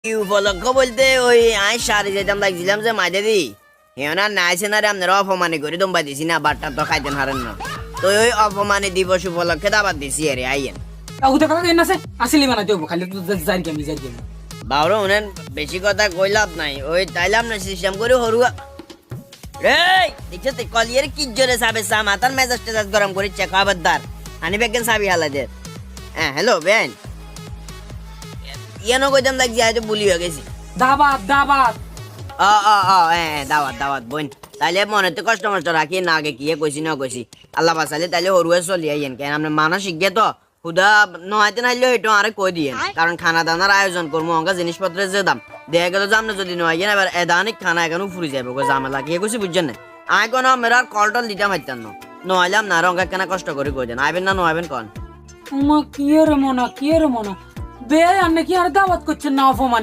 কি উপলক্ষ বলতে ওই আই সারি যেতাম লাগছিলাম যে মাঝে দি হেনা নাইছে না রে আপনারা অপমানে করে দম্বা দিছি না বাট্টা তো খাইতেন হারেন না তো ওই অপমানে দিবস উপলক্ষে দাবাত দিছি আরে আইয়েন উদে কথা দেন আছে আসলে বানা দেব খালি তো জারি কেমি বাউরে উনেন বেশি কথা কই লাভ নাই ওই তাইলাম না সিস্টেম করে হরুয়া রে দেখছ তুই কলিয়ের কি জোরে সাবে সা মাতার মেজাজ টেজাজ গরম করে চেক খবরদার আনি বেগেন সাবি হালা দে হ্যাঁ হ্যালো বেন ইয়ানো কইতাম লাগছি আজ বুলি হয়ে গেছি দাবাত দাওয়াত দাওয়াত বোন তাইলে মনে তো কষ্ট মষ্ট রাখি না আগে কি কইছি না কইছি আল্লাহ বাসালে তাইলে হরুয়ে চলি আইয়েন কেন আমরা মানসিক গে তো খুদা নহাইতে নাইলে এটা আরে কই দিয়েন কারণ খানা দানার আয়োজন করবো অঙ্কা জিনিসপত্রের যে দাম দেখা গেল যে আমরা যদি নয় এবার এদানিক খানা এখানে ফুরি যাবে গো জামেলা কি কইছি বুঝছেন না আই কোন মেরা কল টল দিতাম হাইতাম না নইলাম না রঙ্গা কেনা কষ্ট করে কই দেন আইবেন না নইবেন কোন উমা কি রে মনা বে আন্নে কি আর দাওয়াত করছেন না অপমানি